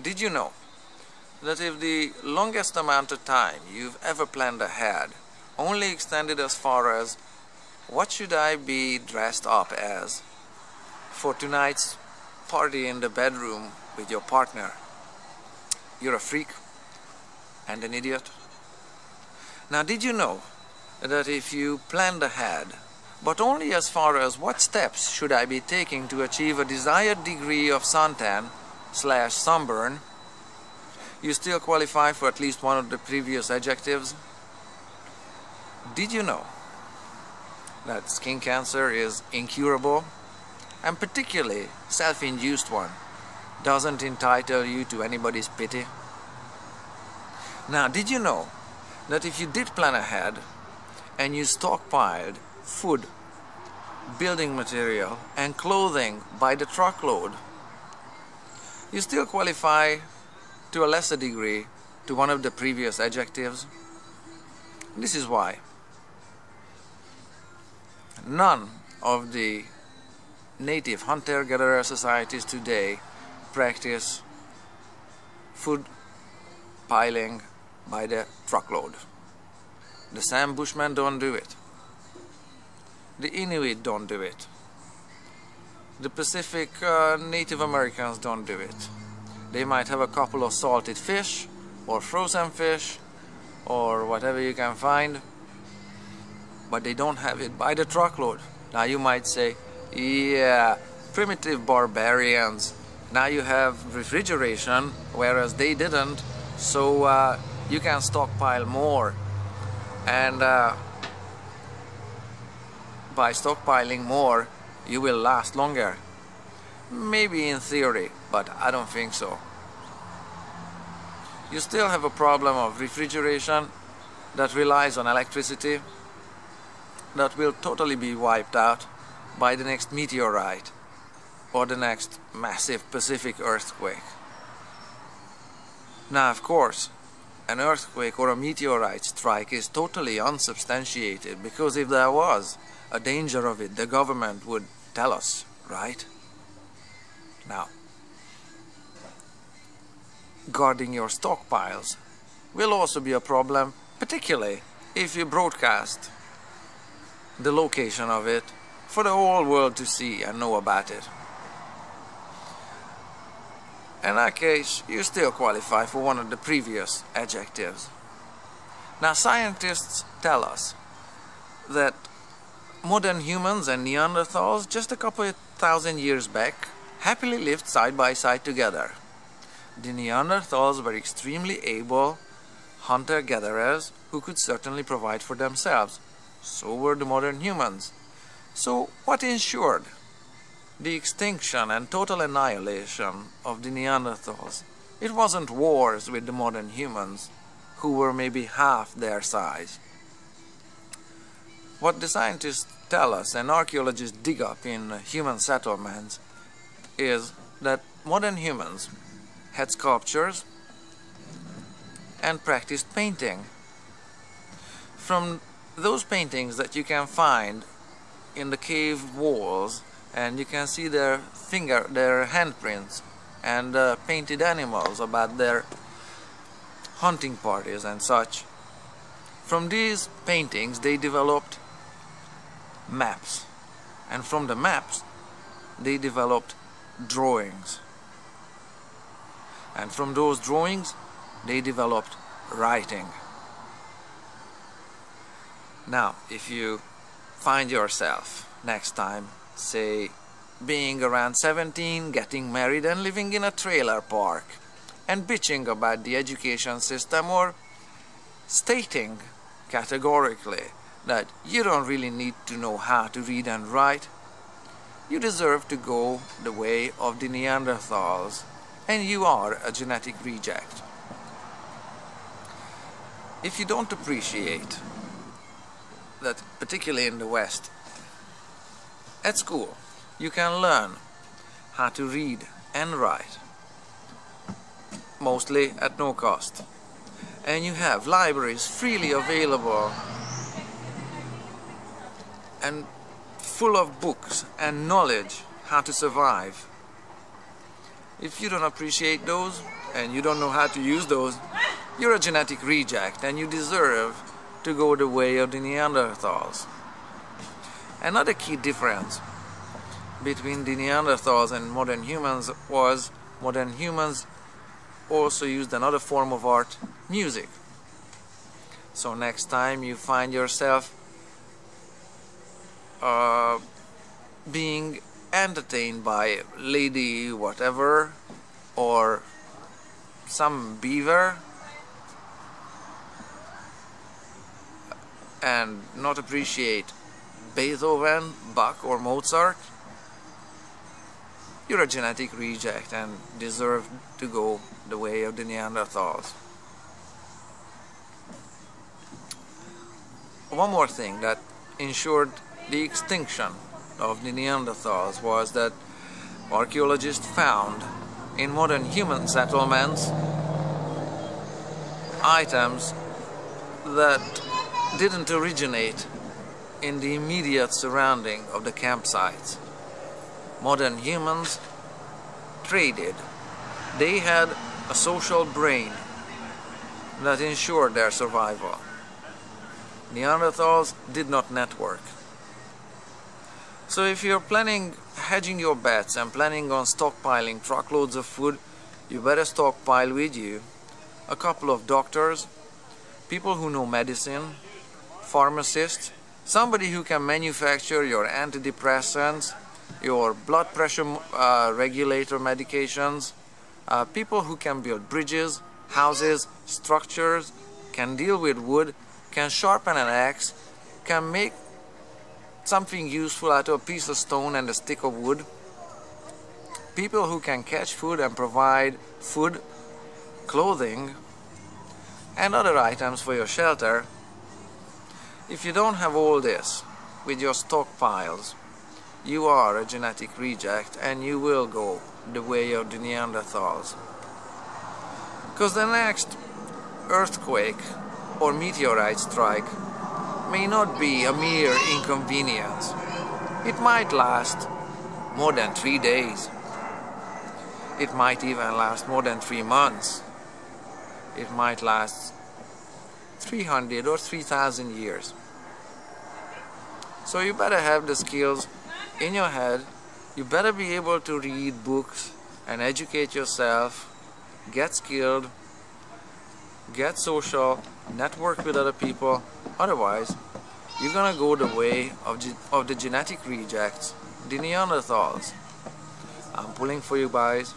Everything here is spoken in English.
Did you know that if the longest amount of time you've ever planned ahead only extended as far as what should I be dressed up as for tonight's party in the bedroom with your partner, you're a freak and an idiot? Now, did you know that if you planned ahead, but only as far as what steps should I be taking to achieve a desired degree of suntan/sunburn, you still qualify for at least one of the previous adjectives? Did you know that skin cancer is incurable, and particularly self-induced one doesn't entitle you to anybody's pity? Now, did you know that if you did plan ahead and you stockpiled food, building material, and clothing by the truckload, you still qualify to a lesser degree to one of the previous adjectives? This is why none of the native hunter-gatherer societies today practice food piling by the truckload. The Sam Bushmen don't do it. The Inuit don't do it. The Pacific Native Americans don't do it. They might have a couple of salted fish or frozen fish or whatever you can find, but they don't have it by the truckload. Now you might say, yeah, primitive barbarians. Now you have refrigeration, whereas they didn't, so you can stockpile more. And by stockpiling more, you will last longer. Maybe in theory, but I don't think so. You still have a problem of refrigeration that relies on electricity that will totally be wiped out by the next meteorite or the next massive Pacific earthquake. Now, of course, an earthquake or a meteorite strike is totally unsubstantiated, because if there was a danger of it, the government would tell us, right? Now, guarding your stockpiles will also be a problem, particularly if you broadcast the location of it for the whole world to see and know about it. In that case, you still qualify for one of the previous adjectives. Now, scientists tell us that modern humans and Neanderthals, just a couple of thousand years back, happily lived side by side together. The Neanderthals were extremely able hunter-gatherers who could certainly provide for themselves. So were the modern humans. So what ensured the extinction and total annihilation of the Neanderthals? It wasn't wars with the modern humans, who were maybe half their size. What the scientists tell us and archaeologists dig up in human settlements is that modern humans had sculptures and practiced painting. From those paintings that you can find in the cave walls, and you can see their handprints and painted animals about their hunting parties and such. From these paintings they developed maps, and from the maps they developed drawings, and from those drawings they developed writing. Now, if you find yourself next time, say, being around 17, getting married and living in a trailer park, and bitching about the education system, or stating categorically that you don't really need to know how to read and write, you deserve to go the way of the Neanderthals, and you are a genetic reject. If you don't appreciate that, particularly in the West, at school you can learn how to read and write, mostly at no cost, and you have libraries freely available and full of books and knowledge how to survive. If you don't appreciate those and you don't know how to use those, you're a genetic reject and you deserve to go the way of the Neanderthals. Another key difference between the Neanderthals and modern humans was modern humans also used another form of art, music. So next time you find yourself being entertained by lady whatever or some beaver and not appreciate Beethoven, Bach or Mozart, you're a genetic reject and deserve to go the way of the Neanderthals. One more thing that ensured the extinction of the Neanderthals was that archaeologists found in modern human settlements items that didn't originate in the immediate surrounding of the campsites. Modern humans traded. They had a social brain that ensured their survival. Neanderthals did not network. So if you're hedging your bets and planning on stockpiling truckloads of food, you better stockpile with you a couple of doctors, people who know medicine, pharmacists, somebody who can manufacture your antidepressants, your blood pressure regulator medications, people who can build bridges, houses, structures, can deal with wood, can sharpen an axe, can make something useful out of a piece of stone and a stick of wood, people who can catch food and provide food, clothing, and other items for your shelter. If you don't have all this with your stockpiles, you are a genetic reject and you will go the way of the Neanderthals. Because the next earthquake or meteorite strike may not be a mere inconvenience. It might last more than 3 days. It might even last more than 3 months. It might last 300 or 3,000 years. So you better have the skills in your head. You better be able to read books and educate yourself, get skilled, get social, network with other people. Otherwise, you're gonna go the way of the genetic rejects, the Neanderthals. I'm pulling for you guys.